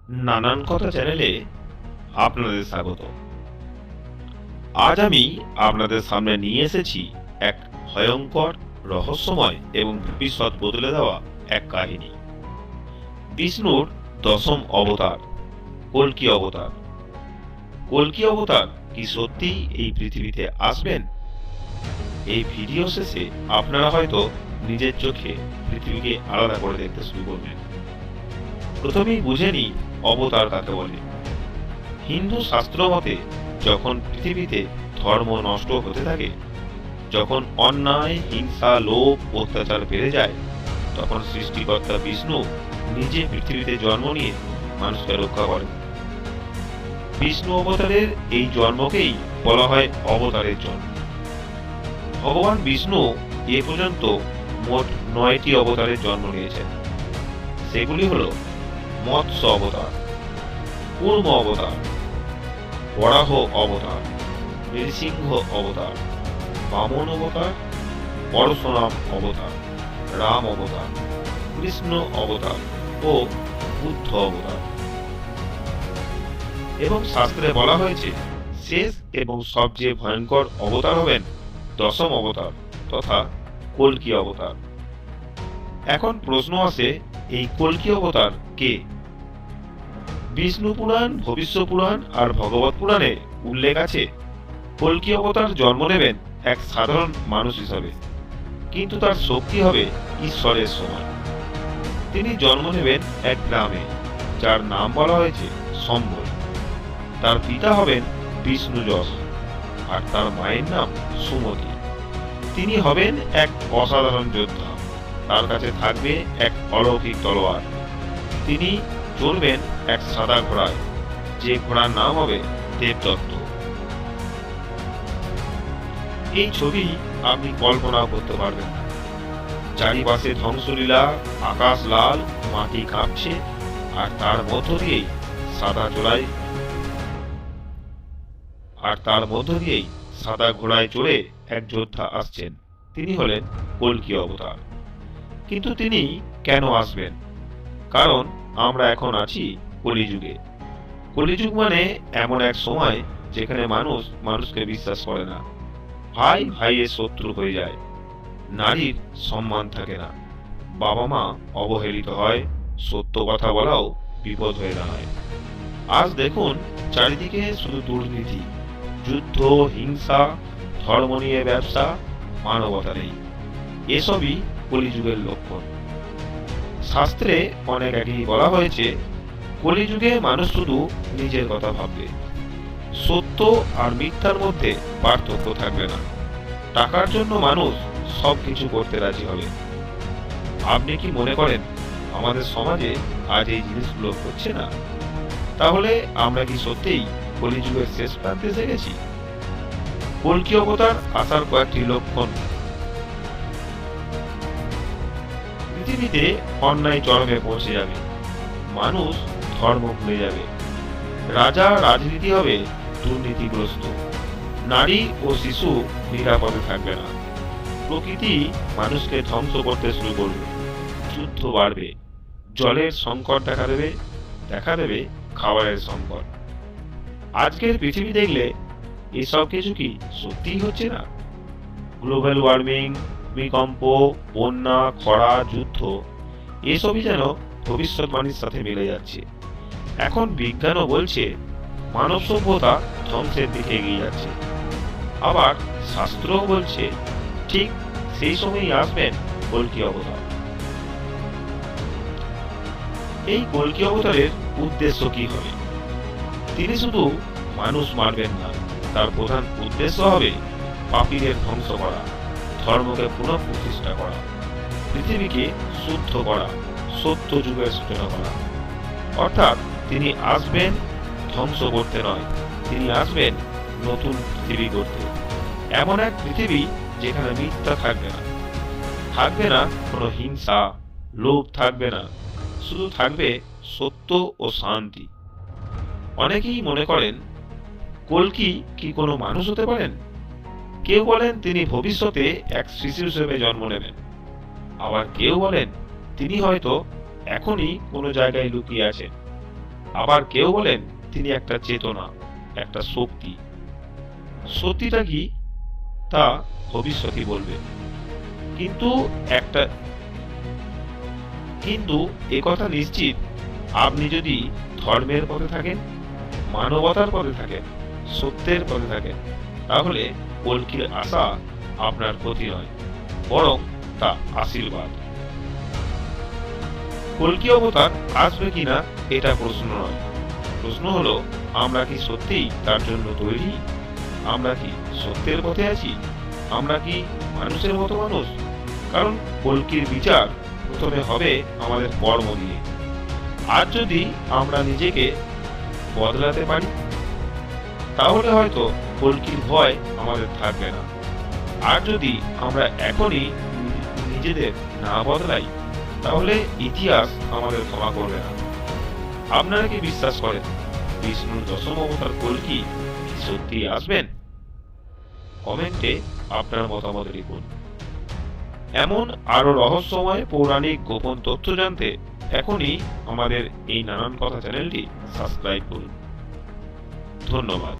নানান কথা চ্যানেলে আপনাদের স্বাগত। আজ আমি আপনাদের সামনে নিয়ে এসেছি এক ভয়ঙ্কর, রহস্যময় এবং ভবিষ্যৎ বদলে দেওয়া এক কাহিনী। বিষ্ণুর দশম অবতার, কল্কি অবতার। কল্কি অবতার কি সত্যি এই পৃথিবীতে আসবেন? এই ভিডিও শেষে আপনারা হয়তো নিজের চোখে পৃথিবীকে আলাদা করে দেখতে শুরু করবেন। প্রথমেই বুঝে নিই অবতার কাকে বলে। হিন্দু শাস্ত্র মতে যখন পৃথিবীতে ধর্ম নষ্ট হতে থাকে, যখন অন্যায়, হিংসা, লোভ, অত্যাচার বেড়ে যায়, তখন সৃষ্টিকর্তা বিষ্ণু নিজে পৃথিবীতে জন্ম নিয়ে মানুষকে রক্ষা করেন। বিষ্ণু অবতারের এই জন্মকেই বলা হয় অবতারের জন্ম। ভগবান বিষ্ণু এ পর্যন্ত মোট 9টি অবতারের জন্ম নিয়েছেন। সেগুলি হল মৎস্য অবতার, কূর্ম অবতার, বরাহ অবতার, নৃসিংহ অবতার, বামন অবতার, পরশুরাম অবতার, রাম অবতার, কৃষ্ণ অবতার ও বুদ্ধ অবতার। এবং শাস্ত্রে বলা হয়েছে শেষ এবং সবচেয়ে ভয়ঙ্কর অবতার হবেন দশম অবতার তথা কল্কি অবতার। এখন প্রশ্ন আসে, এই কল্কি অবতার কে? বিষ্ণু পুরাণ, ভবিষ্য পুরাণ আর ভগবত পুরাণে উল্লেখ আছে কল্কি অবতার জন্ম নেবেন এক সাধারণ মানুষ হিসাবে, কিন্তু তার শক্তি হবে ঈশ্বরের সমান। তিনি জন্ম নেবেন এক গ্রামে যার নাম বলা হয়েছে সম্বল। তার পিতা হবেন বিষ্ণু যশ আর তার মায়ের নাম সুমতি। তিনি হবেন এক অসাধারণ যোদ্ধা। তার কাছে থাকবে এক অলৌকিক তলোয়ার। তিনি চড়বেন এক সাদা ঘোড়ায়, যে ঘোড়ার নাম হবে দেবদত্ত। এই ছবি আপনি কল্পনা করতে পারবেন না। চারিপাশে ধ্বংসলীলা, আকাশ লাল, মাটি কাঁপছে, আর তার মধ্য দিয়েই সাদা ঘোড়ায় চড়ে এক যোদ্ধা আসছেন। তিনি হলেন কল্কি অবতার। কিন্তু তিনি কেন আসবেন? কারণ আমরা এখন আছি কলিযুগে। কলিযুগ মানে এমন এক সময় যেখানে মানুষ মানুষকে বিশ্বাস করে না, ভাই ভাইয়ের শত্রু হয়ে যায়, নারীর সম্মান থাকে না, বাবা মা অবহেলিত হয়, সত্য কথা বলাও বিপদ হয়ে দাঁড়ায়। আজ দেখুন চারিদিকে শুধু দুর্নীতি, যুদ্ধ, হিংসা, ধর্ম নিয়ে ব্যবসা, মানবতা নেই। এসবই কলিযুগের লক্ষণ। শাস্ত্রে অনেক আগেই বলা হয়েছে কলিযুগে মানুষ শুধু নিজের কথা ভাববে, সত্য আর মিথ্যার মধ্যে পার্থক্য থাকবে না। টাকার জন্য মানুষ সবকিছু করতে রাজি হবে। আপনি কি মনে করেন আমাদের সমাজে আজ এই জিনিসগুলো হচ্ছে না? তাহলে আমরা কি সত্যিই কলিযুগের শেষ প্রান্তে এসে গেছি? কল্কি অবতার আসার কয়েকটি লক্ষণ। পৃথিবীতে অন্যায় চরমে পৌঁছে যাবে, মানুষ ধর্ম ভুলে যাবে, রাজা রাজনীতি হবে দুর্নীতিগ্রস্ত, নারী ও শিশু নিরাপদে থাকবে না, প্রকৃতি মানুষকে ধ্বংস করতে শুরু করবে, যুদ্ধ বাড়বে, জলের সংকট দেখা দেবে খাবারের সংকট। আজকের পৃথিবী দেখলে এসব কিছু কি সত্যিই হচ্ছে না? গ্লোবাল ওয়ার্মিং, ভূমিকম্প, বন্যা, খরা, যুদ্ধ এসবই যেন ভবিষ্যৎবাণীর সাথে মিলে যাচ্ছে। এখন বিজ্ঞানও বলছে মানব সভ্যতা ধ্বংসের দিকে এগিয়ে যাচ্ছে। আবার শাস্ত্রও বলছে ঠিক সেই সময়ই আসবেন কল্কি অবতার। এই কল্কি অবতারের উদ্দেশ্য কি হবে? তিনি শুধু মানুষ মারবেন না, তার প্রধান উদ্দেশ্য হবে পাপীদের ধ্বংস করা, ধর্মকে পুনঃপ্রতিষ্ঠা করা, পৃথিবীকে শুদ্ধ করা, সত্য যুগের সূচনা করা। অর্থাৎ তিনি আসবেন ধ্বংস করতে নয়, তিনি আসবেন নতুন পৃথিবী করতে। এমন এক পৃথিবী যেখানে মিথ্যা থাকবে না, থাকবে না কোনো হিংসা, লোভ থাকবে না, শুধু থাকবে সত্য ও শান্তি। অনেকেই মনে করেন কল্কি কি কোনো মানুষ হতে পারেন? কেউ বলেন তিনি ভবিষ্যতে এক শিশু হিসেবে জন্ম নেবেন, আবার কেউ বলেন তিনি হয়তো এখনই কোনো জায়গায় লুকিয়ে আছেন। আবার কেউ বলেন তিনি একটা চেতনা, একটা শক্তি। সত্যিটা কি তা ভবিষ্যতই বলবে। কিন্তু একটা কিন্তু একথা নিশ্চিত, আপনি যদি ধর্মের পথে থাকেন, মানবতার পথে থাকেন, সত্যের পথে থাকেন, তাহলে কল্কির আশা আপনার ক্ষতি নয়, বরং তা আশীর্বাদ। কল্কি অবতার আসবে কিনা এটা প্রশ্ন নয়, প্রশ্ন হলো আমরা কি সত্যিই তার জন্য তৈরি? আমরা কি সত্যের পথে আছি? আমরা কি মানুষের মতো মানুষ? কারণ কল্কির বিচার প্রথমে হবে আমাদের কর্ম দিয়ে। আর যদি আমরা নিজেকে বদলাতে পারি, তাহলে হয়তো কল্কির ভয় আমাদের থাকবে না। আর যদি আমরা এখনই নিজেদের না বদলাই, তাহলে ইতিহাস আমাদের ক্ষমা করবে না। আপনারা কি বিশ্বাস করেন বিষ্ণুর দশম অবতার কল্কি কি সত্যি আসবেন? কমেন্টে আপনার মতামত লিখুন। এমন আরো রহস্যময় পৌরাণিক গোপন তথ্য জানতে এখনই আমাদের এই নানান কথা চ্যানেলটি সাবস্ক্রাইব করুন। ধন্যবাদ।